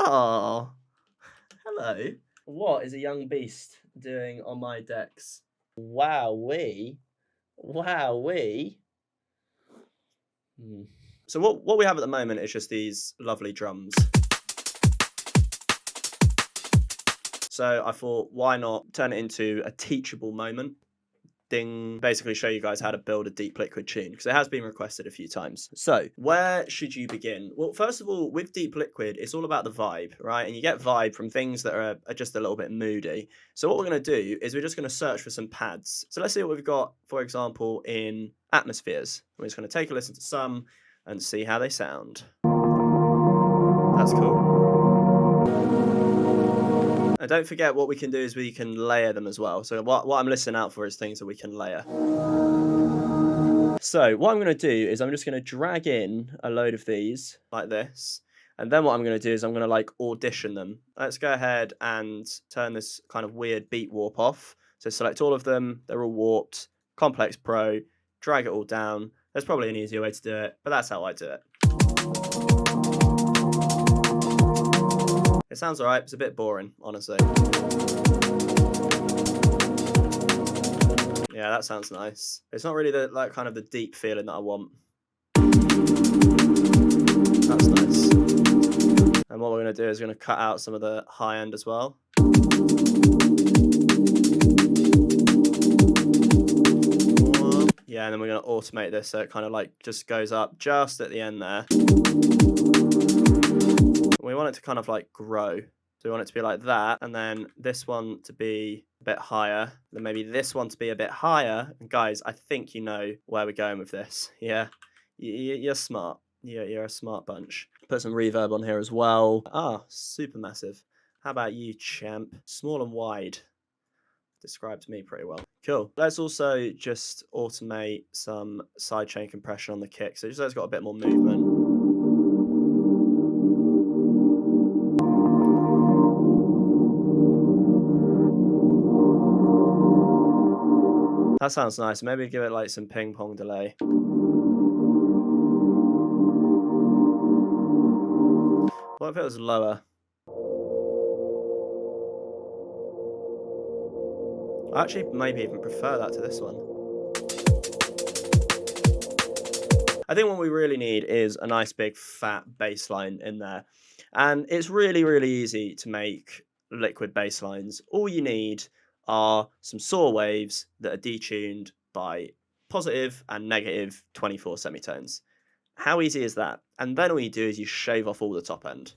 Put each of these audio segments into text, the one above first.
Oh, hello. What is a young beast doing on my decks? Wowee. Wowee. So what we have at the moment is just these lovely drums. So I thought, why not turn it into a teachable moment? Ding. Basically show you guys how to build a deep liquid tune, because it has been requested a few times. So where should you begin? Well, first of all, with deep liquid, it's all about the vibe, right? And you get vibe from things that are just a little bit moody. So what we're going to do is we're just going to search for some pads. So let's see what we've got, for example, in atmospheres. We're just going to take a listen to some and see how they sound. That's cool. And don't forget, what we can do is we can layer them as well. So what I'm listening out for is things that we can layer. So what I'm going to do is I'm just going to drag in a load of these like this. And then what I'm going to do is I'm going to like audition them. Let's go ahead and turn this kind of weird beat warp off. So select all of them. They're all warped. Complex Pro. Drag it all down. There's probably an easier way to do it, but that's how I do it. It sounds alright, it's a bit boring, honestly. Yeah, that sounds nice. It's not really like kind of the deep feeling that I want. That's nice. And what we're going to do is we're going to cut out some of the high end as well. Yeah, and then we're going to automate this so it kind of like just goes up just at the end there. We want it to kind of like grow. So we want it to be like that, and then this one to be a bit higher, then maybe this one to be a bit higher. And guys, I think you know where we're going with this. Yeah, you're smart. You're a smart bunch. Put some reverb on here as well. Ah, super massive. How about you, champ? Small and wide. Describes me pretty well. Cool. Let's also just automate some sidechain compression on the kick, so just so it's got a bit more movement. That sounds nice. Maybe give it like some ping pong delay. What if it was lower? I actually maybe even prefer that to this one. I think what we really need is a nice big fat bass line in there. And it's really, really easy to make liquid bass lines. All you need are some saw waves that are detuned by positive and negative 24 semitones. How easy is that? And then all you do is you shave off all the top end.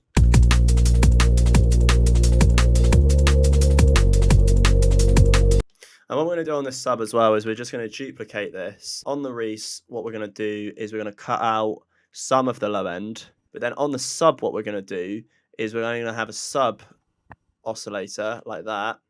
And what we're going to do on this sub as well is we're just going to duplicate this. On the Reese, what we're going to do is we're going to cut out some of the low end. But then on the sub, what we're going to do is we're going to have a sub oscillator like that.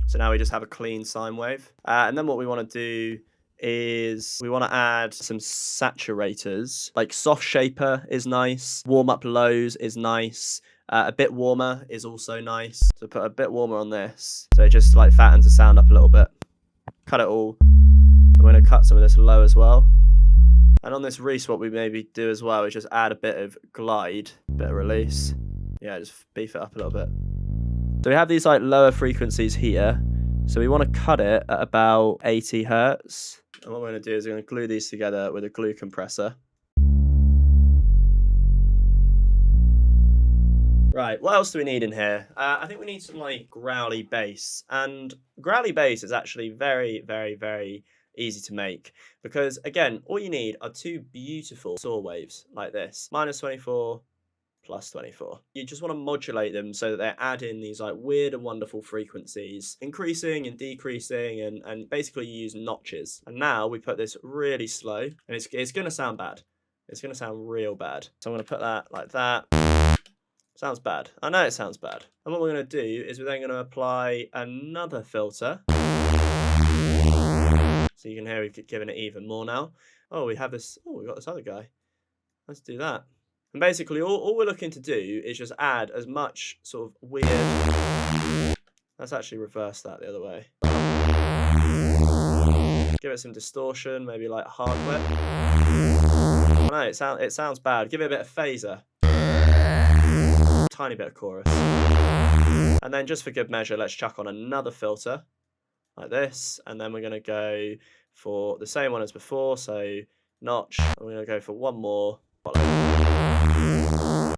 So now we just have a clean sine wave. And then what we want to do is we want to add some saturators. Like soft shaper is nice. Warm up lows is nice. A bit warmer is also nice. So put a bit warmer on this. So it just like fattens the sound up a little bit. Cut it all. I'm going to cut some of this low as well. And on this Reese, what we maybe do as well is just add a bit of glide, bit of release. Yeah, just beef it up a little bit. So we have these like lower frequencies here. So we want to cut it at about 80 hertz. And what we're going to do is we're going to glue these together with a glue compressor. Right, what else do we need in here? I think we need some like growly bass. And growly bass is actually very, very, very easy to make. Because again, all you need are two beautiful saw waves like this. -24, +24. You just want to modulate them so that they add in these like weird and wonderful frequencies, increasing and decreasing, and basically you use notches. And now we put this really slow, and it's going to sound bad. It's going to sound real bad. So I'm going to put that like that. Sounds bad. I know it sounds bad. And what we're going to do is we're then going to apply another filter. So you can hear we've given it even more now. Oh, we have this. Oh, we've got this other guy. Let's do that. And basically, all we're looking to do is just add as much sort of weird... Let's actually reverse that the other way. Give it some distortion, maybe like hard whip. Oh, no, it sounds bad. Give it a bit of phaser. Tiny bit of chorus. And then just for good measure, let's chuck on another filter like this. And then we're going to go for the same one as before. So notch. I'm going to go for one more.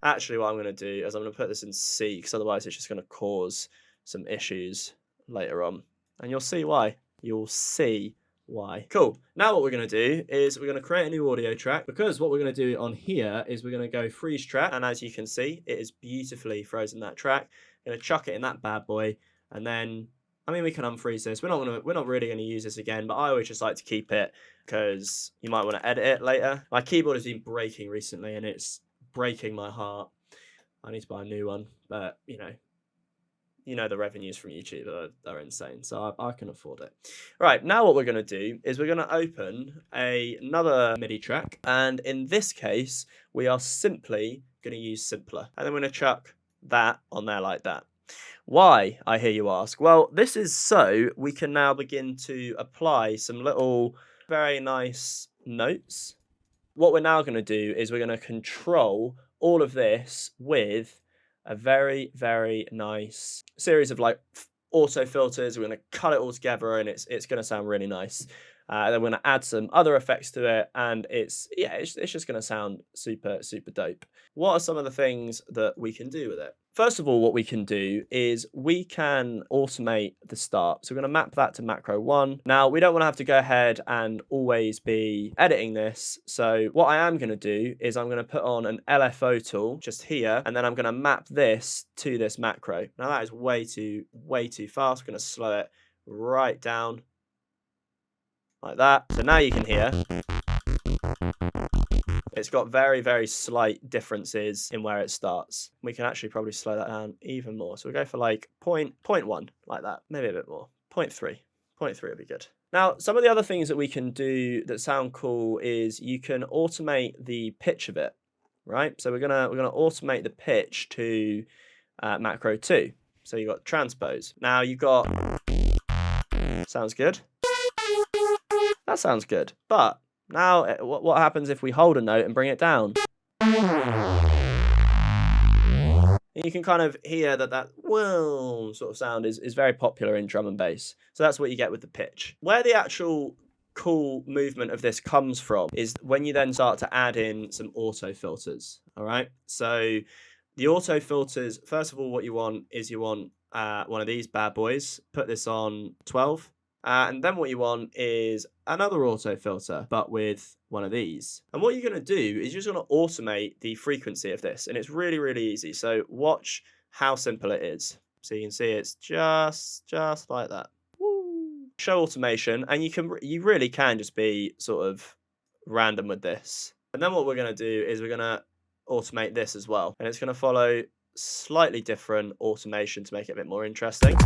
Actually, what I'm going to do is I'm going to put this in C, because otherwise it's just going to cause some issues later on. And you'll see why. You'll see why. Cool. Now what we're going to do is we're going to create a new audio track, because what we're going to do on here is we're going to go freeze track. And as you can see, it is beautifully frozen that track. I'm going to chuck it in that bad boy. And then, I mean, we can unfreeze this. We're not really going to use this again, but I always just like to keep it because you might want to edit it later. My keyboard has been breaking recently and it's breaking my heart. I need to buy a new one, but you know the revenues from YouTube are insane, so I can afford it. Right, now what we're going to do is we're going to open another MIDI track, and in this case we are simply going to use simpler, and then we're going to chuck that on there like that. Why, I hear you ask? Well, this is so we can now begin to apply some little very nice notes. What we're now going to do is we're going to control all of this with a very, very nice series of like auto filters. We're going to cut it all together and it's going to sound really nice. Then we're going to add some other effects to it, and it's just going to sound super, super dope. What are some of the things that we can do with it? First of all, what we can do is we can automate the start. So we're going to map that to macro 1. Now, we don't want to have to go ahead and always be editing this. So what I am going to do is I'm going to put on an LFO tool just here, and then I'm going to map this to this macro. Now, that is way too fast. We're going to slow it right down like that. So now you can hear it's got very, very slight differences in where it starts. We can actually probably slow that down even more. So we'll go for like 0.1, like that, maybe a bit more. 0.3 would be good. Now, some of the other things that we can do that sound cool is you can automate the pitch of it, right? So we're gonna automate the pitch to macro 2. So you've got transpose. Now you've got, sounds good. That sounds good. But now what happens if we hold a note and bring it down? You can kind of hear that whoa sort of sound is very popular in drum and bass. So that's what you get with the pitch. Where the actual cool movement of this comes from is when you then start to add in some auto filters. All right. So the auto filters, first of all, what you want is one of these bad boys. Put this on 12. And then what you want is another auto filter, but with one of these. And what you're going to do is you're just going to automate the frequency of this. And it's really, really easy. So watch how simple it is. So you can see it's just like that. Woo. Show automation. And you really can just be sort of random with this. And then what we're going to do is we're going to automate this as well. And it's going to follow slightly different automation to make it a bit more interesting.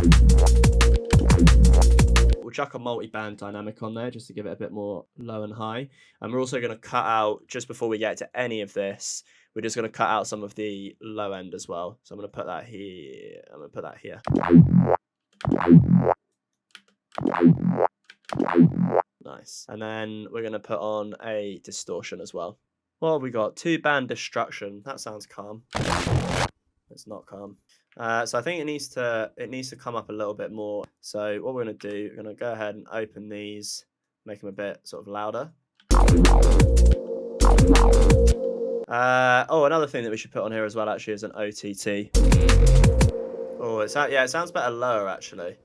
We'll chuck a multi-band dynamic on there just to give it a bit more low and high. And we're also going to cut out, just before we get to any of this, we're just going to cut out some of the low end as well. So I'm going to put that here. I'm going to put that here. Nice. And then we're going to put on a distortion as well. Well, we got 2-band destruction. That sounds calm. It's not calm. So I think it needs to come up a little bit more. So what we're going to do, we're going to go ahead and open these, make them a bit sort of louder. Oh, another thing that we should put on here as well actually is an OTT. Oh, it sounds better lower actually.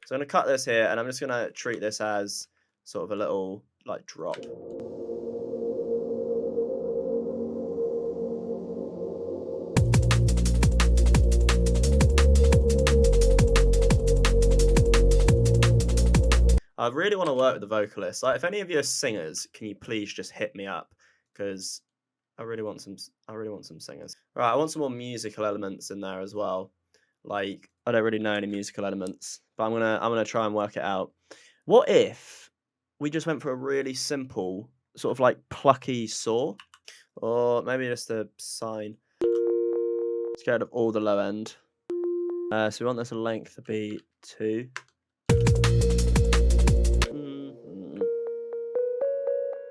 So I'm going to cut this here, and I'm just going to treat this as sort of a little like drop. I really want to work with the vocalists. Like, if any of you are singers, can you please just hit me up? Because I really want some singers. Right, I want some more musical elements in there as well. Like, I don't really know any musical elements, but I'm gonna try and work it out. What if we just went for a really simple sort of like plucky saw, or maybe just a sine? Let's get rid of all the low end. So we want this length to be 2.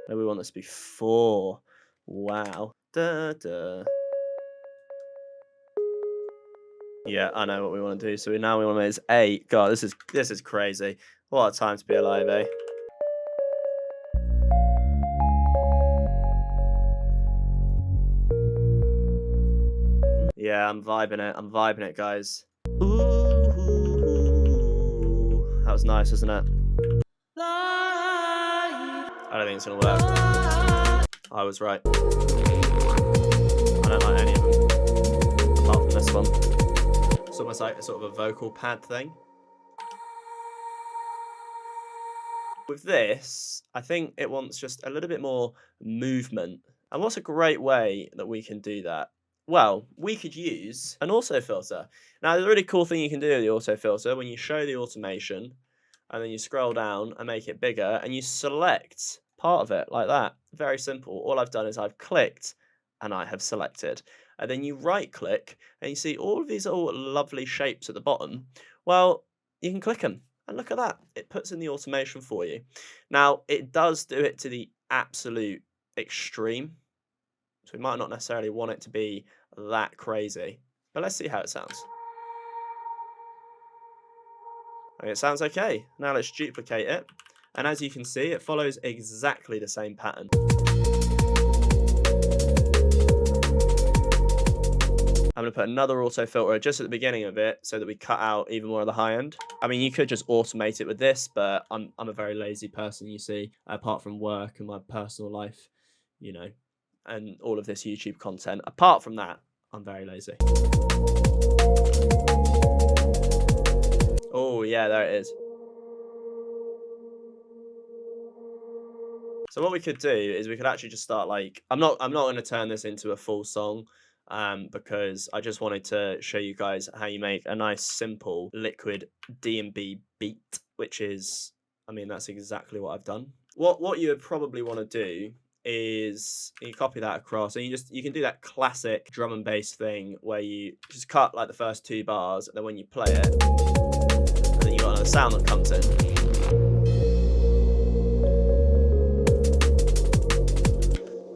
No, we want this to be 4. Wow. Da, da. Yeah, I know what we want to do. So now we want to make this 8. God, this is crazy. What a time to be alive, eh? Yeah, I'm vibing it. I'm vibing it, guys. Ooh, that was nice, wasn't it? I don't think it's gonna work. I was right. I don't like any of them, apart from this one. It's almost like a sort of a vocal pad thing. With this, I think it wants just a little bit more movement. And what's a great way that we can do that? Well, we could use an auto filter. Now, there's a really cool thing you can do with the auto filter when you show the automation and then you scroll down and make it bigger and you select part of it like that. Very simple. All I've done is I've clicked and I have selected. And then you right click and you see all of these little lovely shapes at the bottom. Well, you can click them. And look at that, it puts in the automation for you. Now, it does do it to the absolute extreme. So we might not necessarily want it to be that crazy. But let's see how it sounds. Okay, it sounds okay. Now let's duplicate it. And as you can see, it follows exactly the same pattern. I'm going to put another auto filter just at the beginning of it so that we cut out even more of the high end. I mean, you could just automate it with this, but I'm a very lazy person, you see, apart from work and my personal life, you know, and all of this YouTube content. Apart from that, I'm very lazy. Oh, yeah, there it is. So what we could do is we could actually just start like, I'm not going to turn this into a full song. Because I just wanted to show you guys how you make a nice simple liquid DNB beat, which is, I mean, that's exactly what I've done. What you would probably want to do is you copy that across and you can do that classic drum and bass thing where you just cut like the first 2 bars and then when you play it, and then you got another sound that comes in.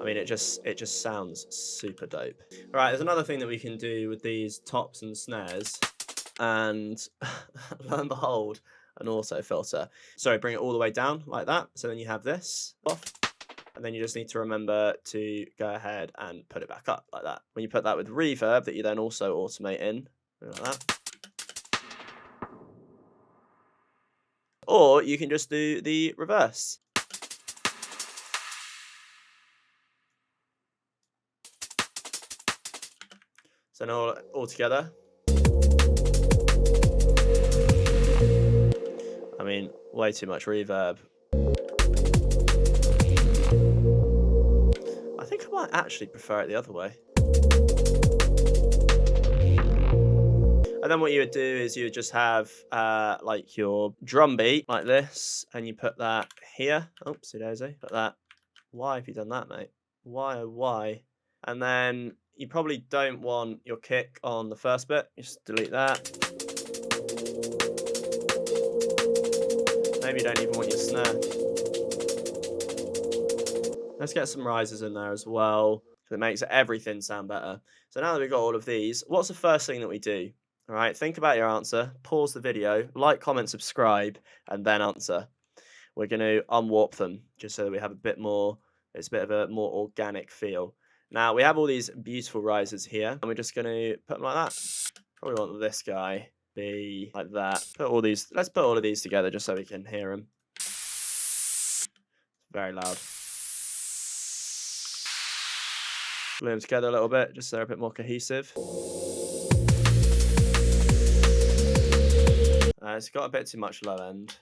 I mean, it just sounds super dope. All right, there's another thing that we can do with these tops and snares, and lo and behold, an auto filter. Sorry, bring it all the way down like that. So then you have this off, and then you just need to remember to go ahead and put it back up like that. When you put that with reverb, that you then also automate in, like that. Or you can just do the reverse. So now all together. I mean, way too much reverb. I think I might actually prefer it the other way. And then what you would do is you would just have like your drum beat like this, and you put that here. Oopsie daisy. Put that. Why have you done that, mate? Why, oh why? And then you probably don't want your kick on the first bit. Just delete that. Maybe you don't even want your snare. Let's get some risers in there as well. It makes everything sound better. So now that we've got all of these, what's the first thing that we do? All right, think about your answer. Pause the video, like, comment, subscribe, and then answer. We're going to unwarp them just so that we have a bit more, it's a bit of a more organic feel. Now, we have all these beautiful risers here, and we're just going to put them like that. Probably want this guy be like that. Let's put all of these together just so we can hear them. Very loud. Glue them together a little bit, just so they're a bit more cohesive. It's got a bit too much low end.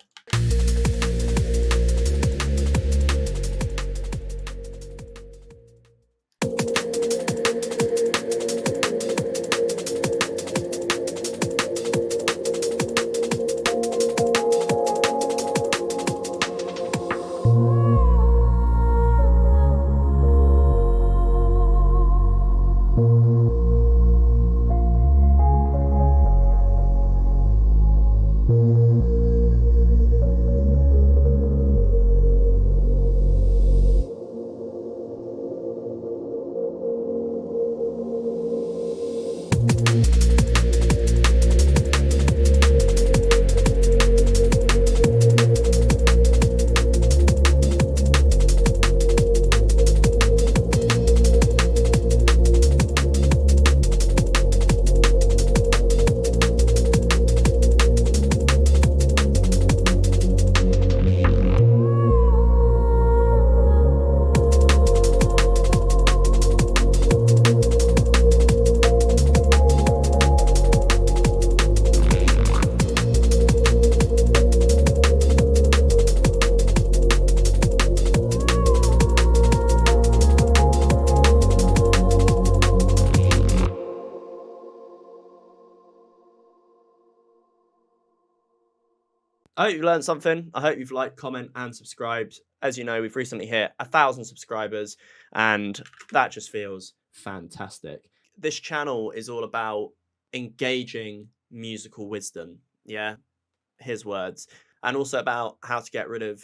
I hope you learned something. I hope you've liked, comment, and subscribed. As you know, we've recently hit 1,000 subscribers, and that just feels fantastic. This channel is all about engaging musical wisdom. Yeah, his words, and also about how to get rid of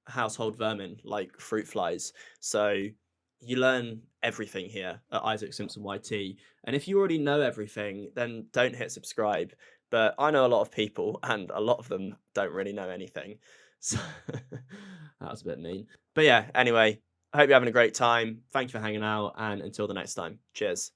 household vermin like fruit flies. So you learn everything here at Isaac Simpson YT. And if you already know everything, then don't hit subscribe. But I know a lot of people, and a lot of them don't really know anything. So that was a bit mean. But yeah, anyway, I hope you're having a great time. Thank you for hanging out, and until the next time, cheers.